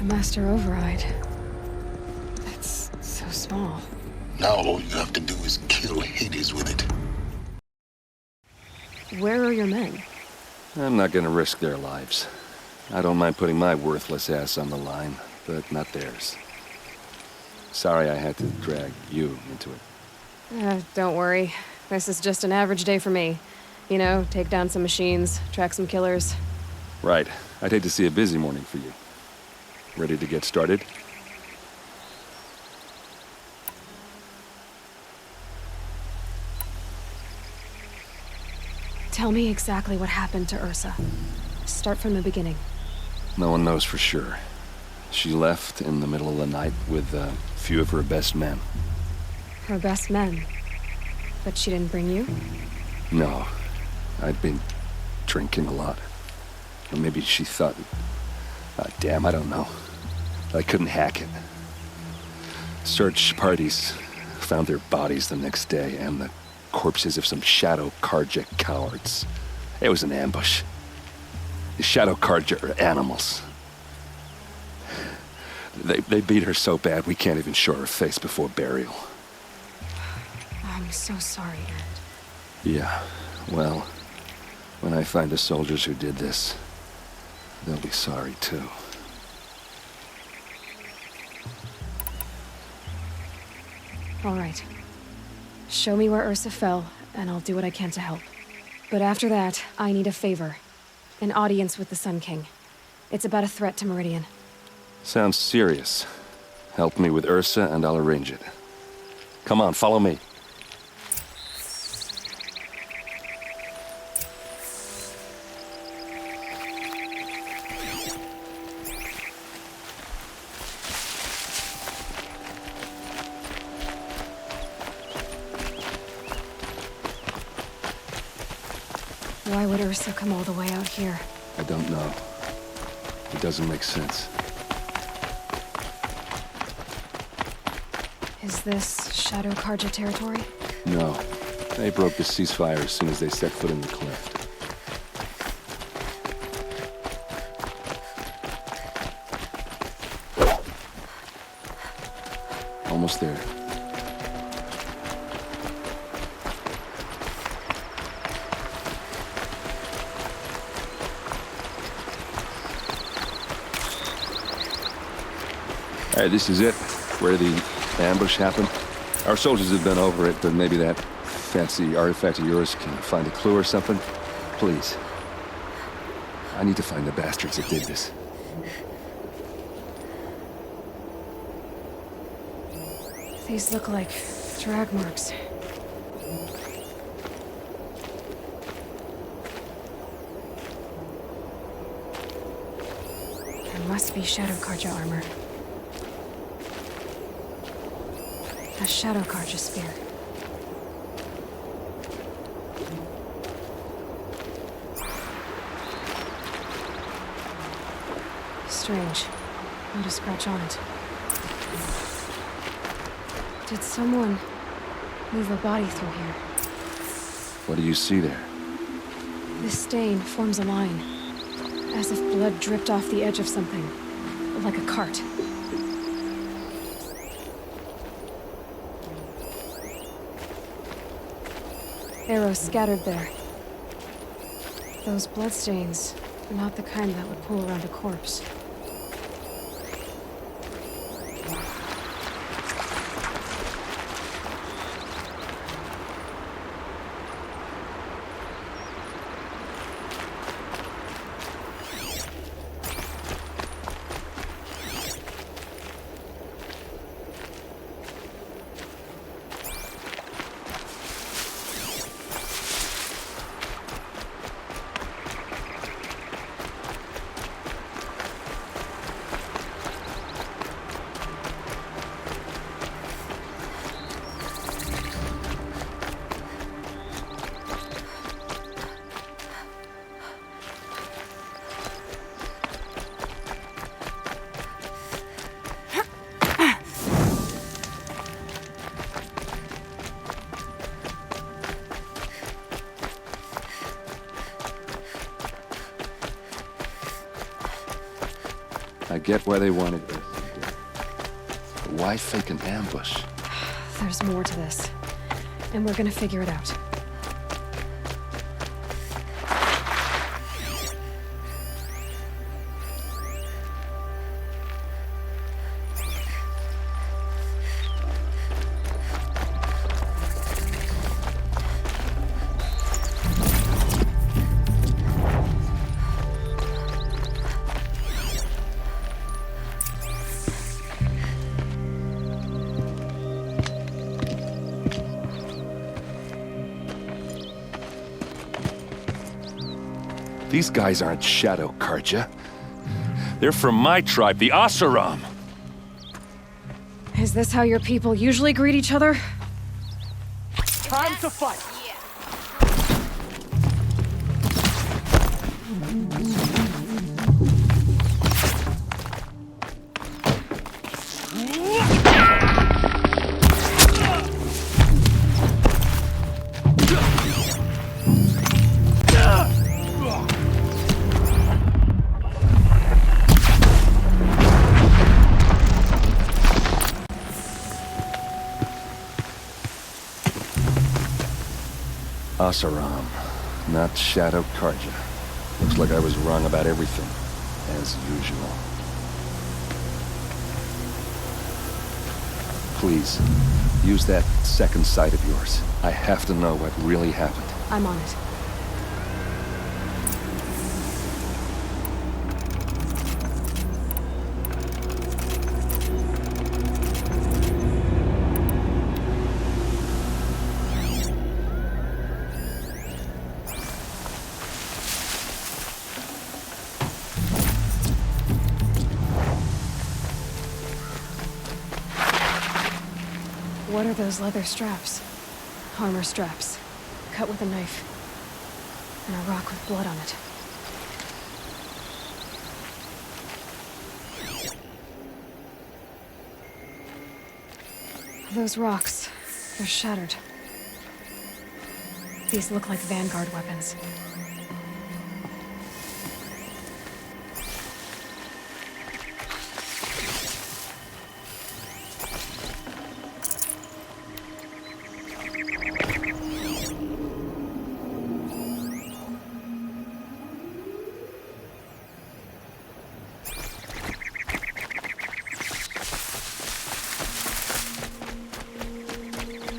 A master override. That's so small. Now all you have to do is kill Hades with it. Where are your men? I'm not gonna risk their lives. I don't mind putting my worthless ass on the line, but not theirs. Sorry I had to drag you into it. Don't worry. This is just an average day for me. You know, take down some machines, track some killers. Right. I'd hate to see a busy morning for you. Ready to get started? Tell me exactly what happened to Ersa. Start from the beginning. No one knows for sure. She left in the middle of the night with a few of her best men. Her best men. But she didn't bring you? No. I'd been drinking a lot. Or maybe she thought... damn, I don't know. I couldn't hack it. Search parties found their bodies the next day, and the corpses of some Shadow Carja cowards. It was an ambush. The Shadow Carja are animals. They beat her so bad we can't even show her face before burial. I'm so sorry, Ed. Yeah, well, when I find the soldiers who did this, they'll be sorry too. All right. Show me where Ersa fell, and I'll do what I can to help. But after that, I need a favor. An audience with the Sun King. It's about a threat to Meridian. Sounds serious. Help me with Ersa and I'll arrange it. Come on, follow me. Why would Ersa come all the way out here? I don't know. It doesn't make sense. Is this Shadow Carja territory? No. They broke the ceasefire as soon as they set foot in the cleft. Almost there. All right, this is it, where the ambush happened. Our soldiers have been over it, but maybe that fancy artifact of yours can find a clue or something. Please. I need to find the bastards that did this. These look like drag marks. There must be Shadow Carja armor. A Shadow Carja spear. Strange. Not a scratch on it. Did someone move a body through here? What do you see there? This stain forms a line, as if blood dripped off the edge of something, like a cart. Arrows scattered there. Those bloodstains are not the kind that would pull around a corpse. I get why they wanted Ersa dead. But why fake an ambush? There's more to this. And we're gonna figure it out. These guys aren't Shadow Karja. They're from my tribe, the Asaram. Is this how your people usually greet each other? Time to fight! Asaram, not Shadow Karja. Looks like I was wrong about everything, as usual. Please, use that second sight of yours. I have to know what really happened. I'm on it. What are those leather straps? Armor straps, cut with a knife, and a rock with blood on it. Those rocks, they're shattered. These look like Vanguard weapons.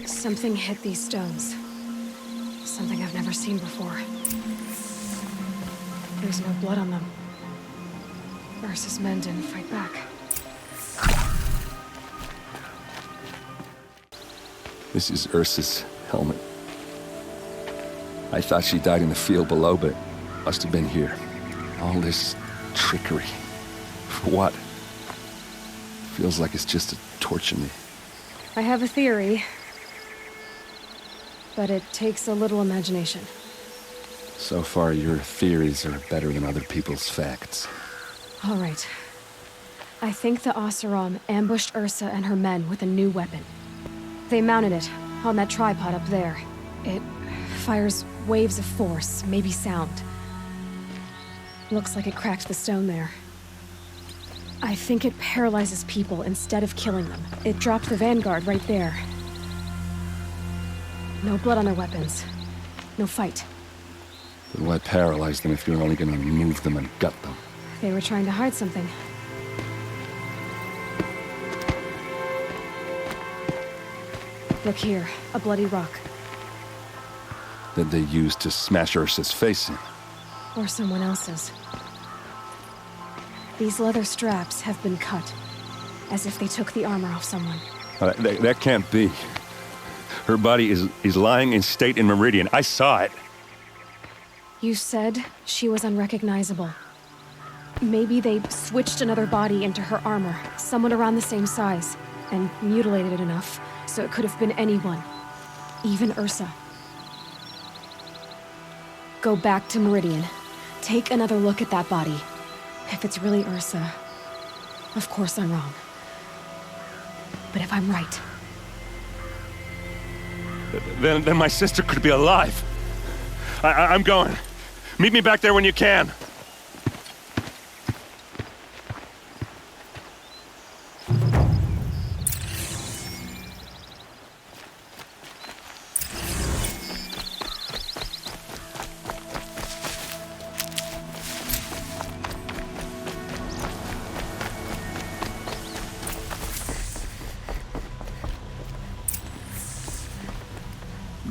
Something hit these stones. Something I've never seen before. There's no blood on them. Ersa's men didn't fight back. This is Ersa's helmet. I thought she died in the field below, but must have been here. All this trickery. For what? Feels like it's just to torture me. I have a theory, but it takes a little imagination. So far, your theories are better than other people's facts. All right. I think the Oseram ambushed Ersa and her men with a new weapon. They mounted it on that tripod up there. It fires waves of force, maybe sound. Looks like it cracked the stone there. I think it paralyzes people instead of killing them. It dropped the Vanguard right there. No blood on their weapons. No fight. Then why paralyze them if you're only gonna move them and gut them? They were trying to hide something. Look here, a bloody rock. That they used to smash Ursa's face in. Or someone else's. These leather straps have been cut, as if they took the armor off someone. That can't be. Her body is lying in state in Meridian. I saw it. You said she was unrecognizable. Maybe they switched another body into her armor, someone around the same size, and mutilated it enough so it could have been anyone, even Ersa. Go back to Meridian. Take another look at that body. If it's really Ersa, of course I'm wrong. But if I'm right... Then my sister could be alive. I'm going. Meet me back there when you can.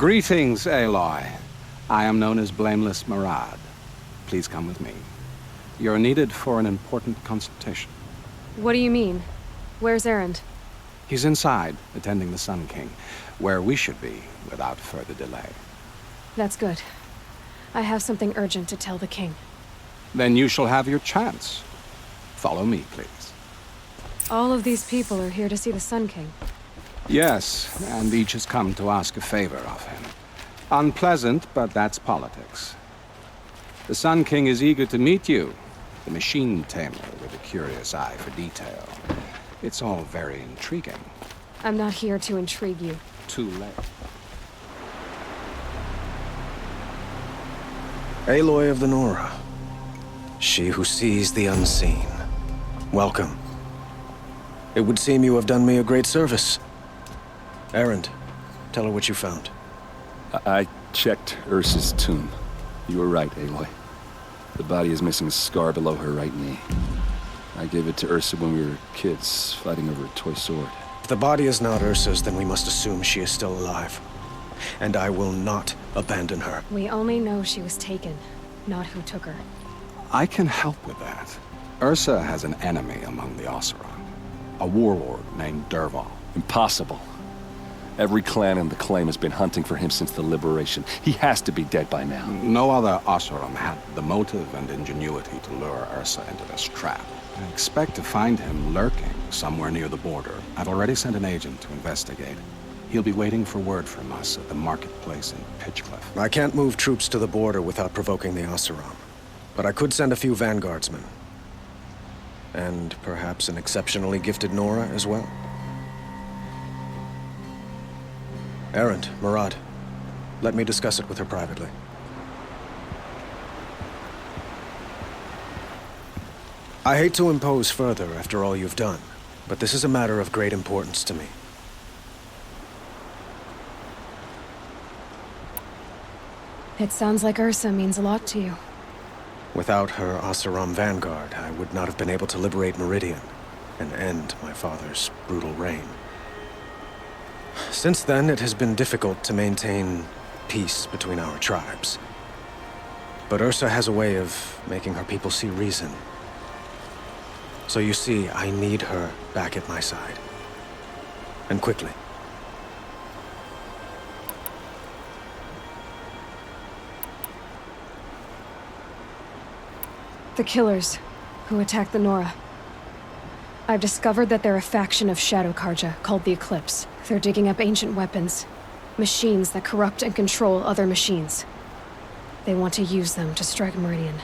Greetings, Aloy. I am known as Blameless Murad. Please come with me. You're needed for an important consultation. What do you mean? Where's Erend? He's inside, attending the Sun King, where we should be without further delay. That's good. I have something urgent to tell the king. Then you shall have your chance. Follow me, please. All of these people are here to see the Sun King. Yes, and each has come to ask a favor of him. Unpleasant, but that's politics. The Sun King is eager to meet you, the machine tamer with a curious eye for detail. It's all very intriguing. I'm not here to intrigue you. Too late. Aloy of the Nora. She who sees the unseen. Welcome. It would seem you have done me a great service. Erend, tell her what you found. I checked Ersa's tomb. You were right, Aloy. The body is missing a scar below her right knee. I gave it to Ersa when we were kids, fighting over a toy sword. If the body is not Ursa's, then we must assume she is still alive. And I will not abandon her. We only know she was taken, not who took her. I can help with that. Ersa has an enemy among the Oseram. A warlord named Dervahl. Impossible. Every clan in the claim has been hunting for him since the liberation. He has to be dead by now. No other Oseram had the motive and ingenuity to lure Ersa into this trap. I expect to find him lurking somewhere near the border. I've already sent an agent to investigate. He'll be waiting for word from us at the marketplace in Pitchcliff. I can't move troops to the border without provoking the Oseram. But I could send a few vanguardsmen. And perhaps an exceptionally gifted Nora as well. Erend, Murad, let me discuss it with her privately. I hate to impose further after all you've done, but this is a matter of great importance to me. It sounds like Ersa means a lot to you. Without her Oseram vanguard, I would not have been able to liberate Meridian and end my father's brutal reign. Since then, it has been difficult to maintain peace between our tribes. But Ersa has a way of making her people see reason. So you see, I need her back at my side. And quickly. The killers who attacked the Nora. I've discovered that they're a faction of Shadow Karja called the Eclipse. They're digging up ancient weapons, machines that corrupt and control other machines. They want to use them to strike Meridian.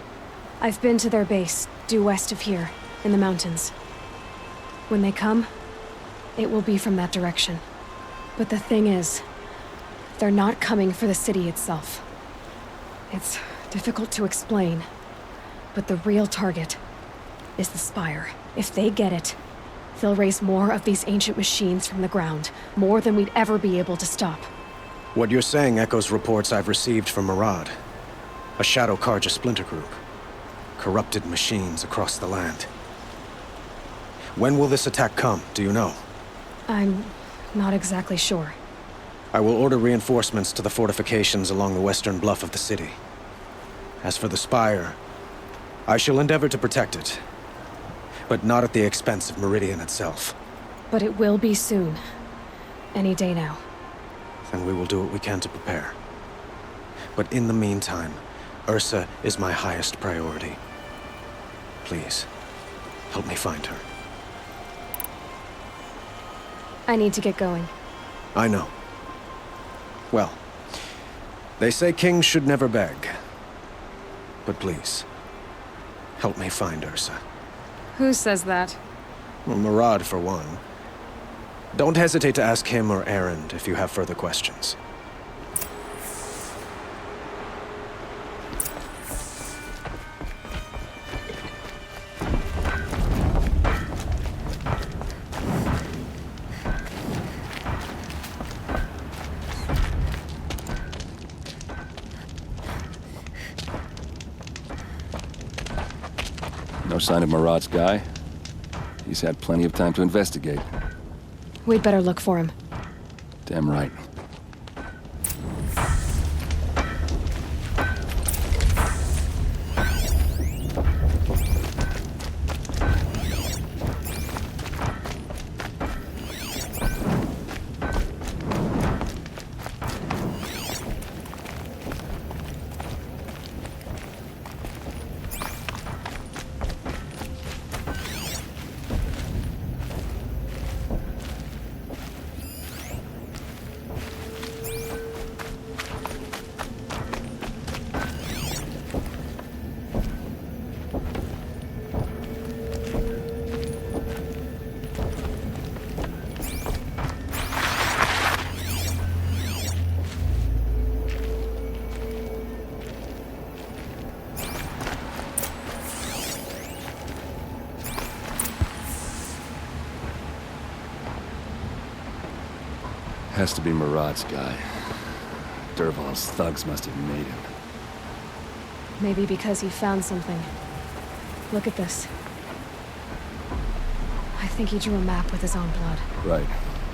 I've been to their base, due west of here, in the mountains. When they come, it will be from that direction. But the thing is, they're not coming for the city itself. It's difficult to explain, but the real target is the Spire. If they get it, they'll raise more of these ancient machines from the ground, more than we'd ever be able to stop. What you're saying echoes reports I've received from Murad, a Shadow Karja splinter group. Corrupted machines across the land. When will this attack come, do you know? I'm not exactly sure. I will order reinforcements to the fortifications along the western bluff of the city. As for the Spire, I shall endeavor to protect it, but not at the expense of Meridian itself. But it will be soon. Any day now. Then we will do what we can to prepare. But in the meantime, Ersa is my highest priority. Please, help me find her. I need to get going. I know. Well, they say kings should never beg. But please, help me find Ersa. Who says that? Well, Murad, for one. Don't hesitate to ask him or Erend if you have further questions. No sign of Murad's guy. He's had plenty of time to investigate. We'd better look for him. Damn right. Has to be Murad's guy. Dervahl's thugs must have made him. Maybe because he found something. Look at this. I think he drew a map with his own blood. Right.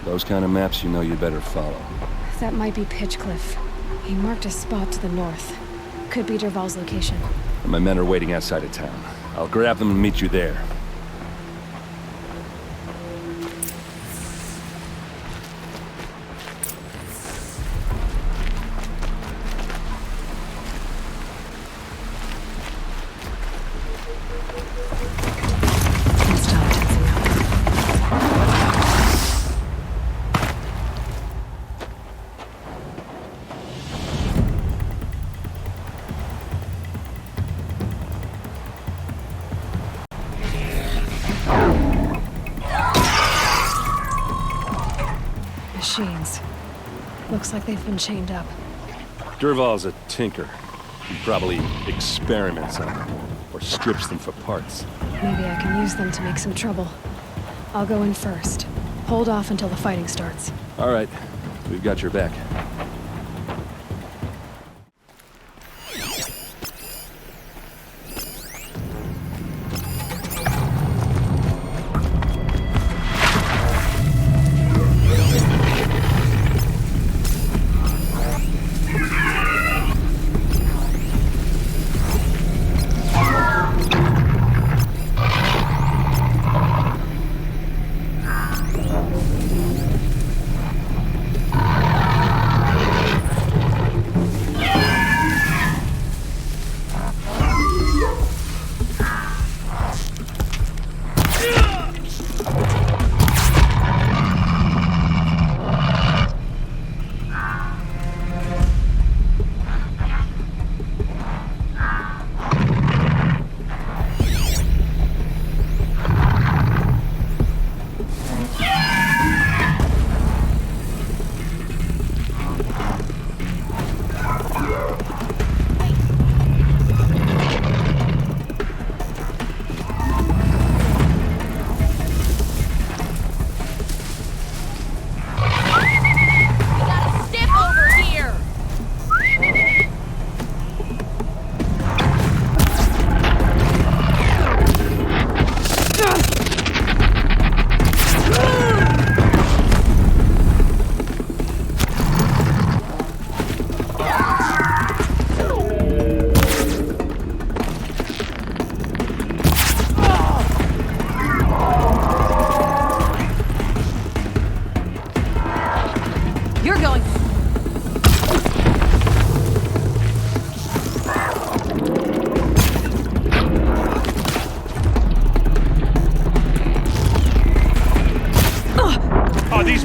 Those kind of maps you know you better follow. That might be Pitchcliff. He marked a spot to the north. Could be Dervahl's location. And my men are waiting outside of town. I'll grab them and meet you there. Can stop tensing up. Machines. Looks like they've been chained up. Dervahl's a tinker. He probably experiments on them, or strips them for parts. Maybe I can use them to make some trouble. I'll go in first. Hold off until the fighting starts. All right, we've got your back.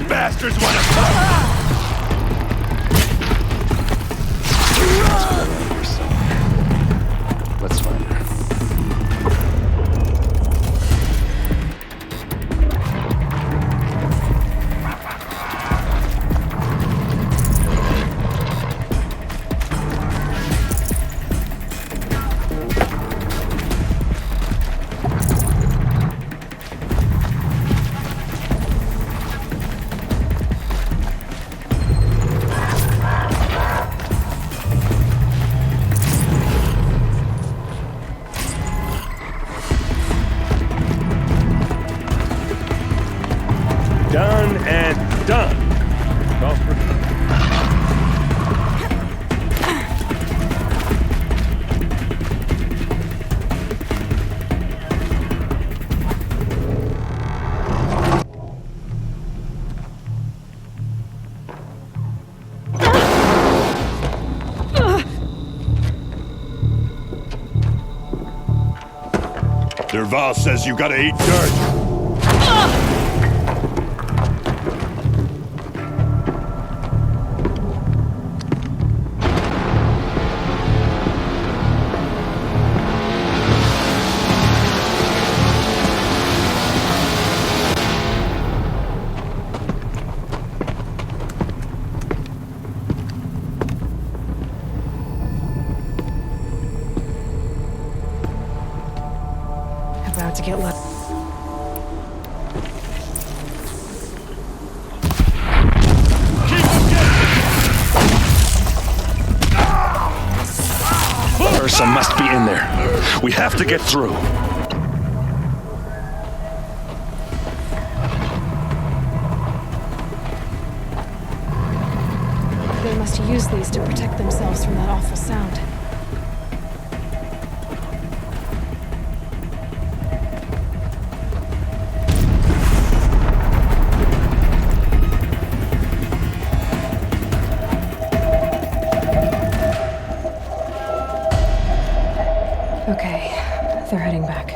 bastards want to fight! Let's find her. Done and done. Calls for... Dervahl says you gotta eat dirt. About to get left. Keep Ersa must be in there. We have to get through. They must use these to protect themselves from that awful sound. Okay, they're heading back.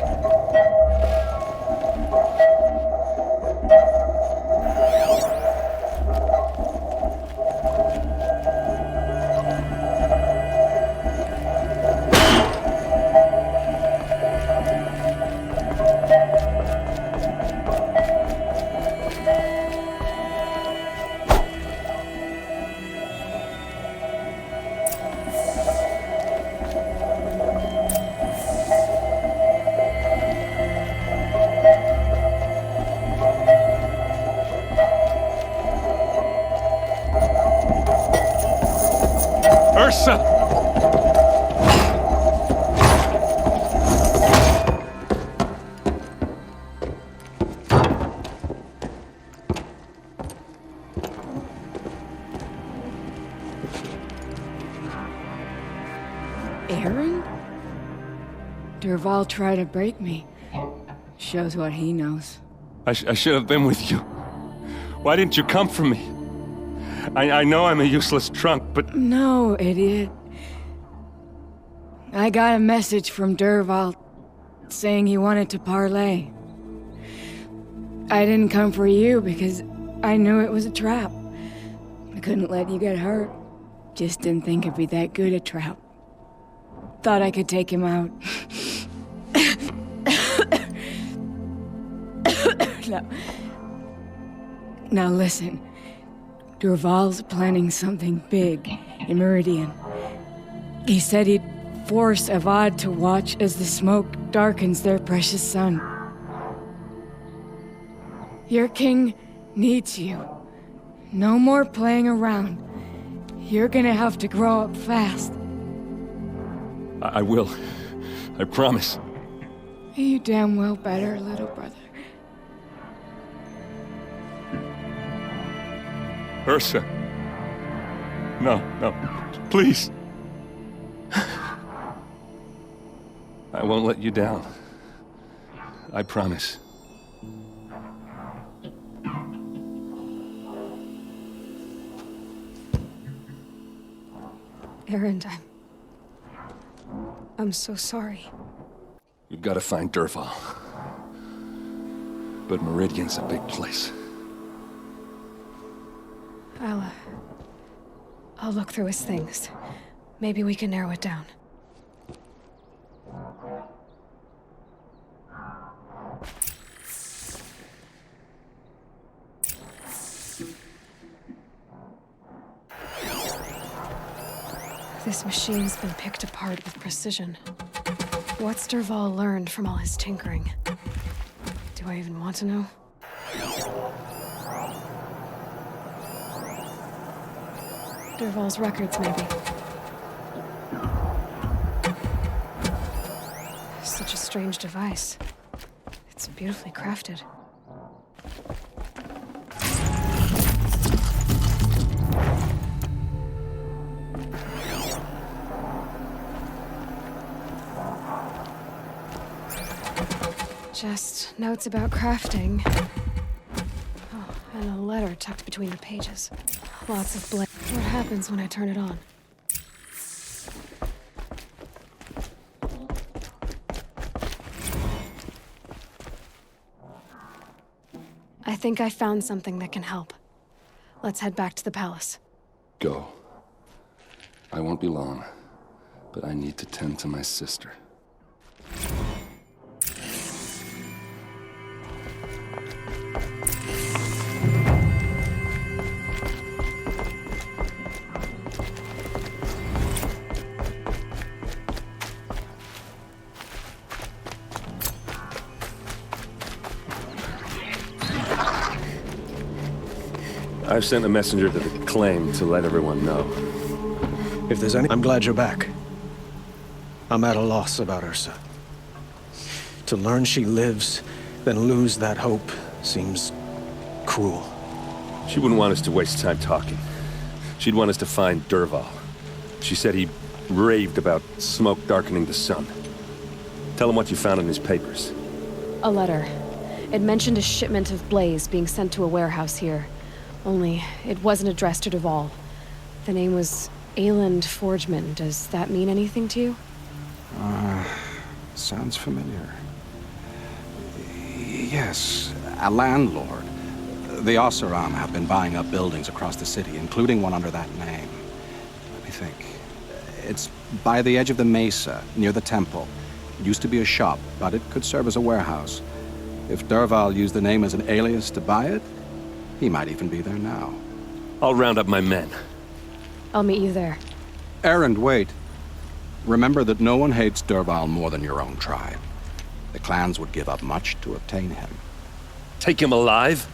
Ersa! Aaron? Dervahl tried to break me. Shows what he knows. I should have been with you. Why didn't you come for me? I know I'm a useless trunk, but... No, idiot. I got a message from Dervahl saying he wanted to parlay. I didn't come for you because I knew it was a trap. I couldn't let you get hurt. Just didn't think it'd be that good a trap. Thought I could take him out. Now listen. Dervahl's planning something big in Meridian. He said he'd force Avad to watch as the smoke darkens their precious sun. Your king needs you. No more playing around. You're gonna have to grow up fast. I will. I promise. You damn well better, little brother. Ersa. No, please. I won't let you down. I promise. Aaron, I'm so sorry. You've got to find Dervahl. But Meridian's a big place. I'll look through his things. Maybe we can narrow it down. This machine's been picked apart with precision. What's Dervahl learned from all his tinkering? Do I even want to know? Dervahl's records, maybe. Such a strange device. It's beautifully crafted. Just notes about crafting. Oh, and a letter tucked between the pages. Lots of blame. What happens when I turn it on? I think I found something that can help. Let's head back to the palace. Go. I won't be long, but I need to tend to my sister. I've sent a messenger to the claim to let everyone know. If there's any... I'm glad you're back. I'm at a loss about Ersa. To learn she lives, then lose that hope, seems cruel. She wouldn't want us to waste time talking. She'd want us to find Dervahl. She said he raved about smoke darkening the sun. Tell him what you found in his papers. A letter. It mentioned a shipment of blaze being sent to a warehouse here. Only, it wasn't addressed to Dervahl. The name was Ayland Forgeman. Does that mean anything to you? Sounds familiar. Yes, a landlord. The Oseram have been buying up buildings across the city, including one under that name. Let me think. It's by the edge of the mesa, near the temple. It used to be a shop, but it could serve as a warehouse. If Dervahl used the name as an alias to buy it, he might even be there now. I'll round up my men. I'll meet you there. Erend, wait. Remember that no one hates Dervahl more than your own tribe. The clans would give up much to obtain him. Take him alive?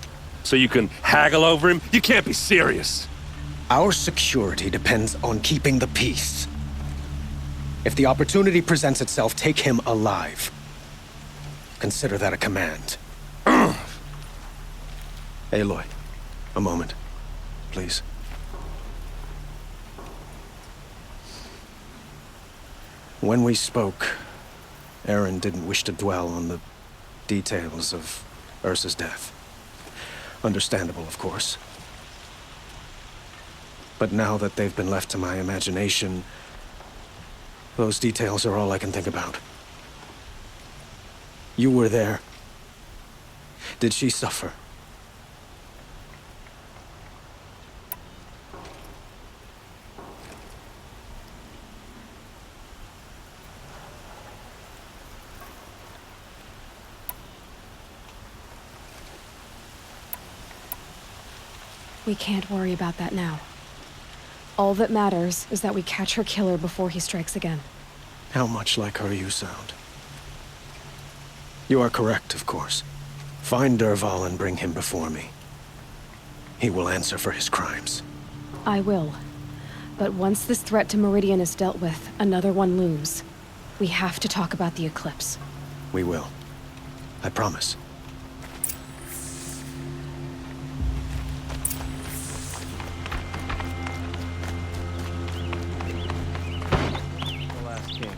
So you can haggle over him? You can't be serious. Our security depends on keeping the peace. If the opportunity presents itself, take him alive. Consider that a command. Aloy, a moment, please. When we spoke, Erend didn't wish to dwell on the details of Ersa's death. Understandable, of course. But now that they've been left to my imagination, those details are all I can think about. You were there. Did she suffer? We can't worry about that now. All that matters is that we catch her killer before he strikes again. How much like her you sound. You are correct, of course. Find Dervahl and bring him before me. He will answer for his crimes. I will. But once this threat to Meridian is dealt with, another one looms. We have to talk about the eclipse. We will. I promise. The last king.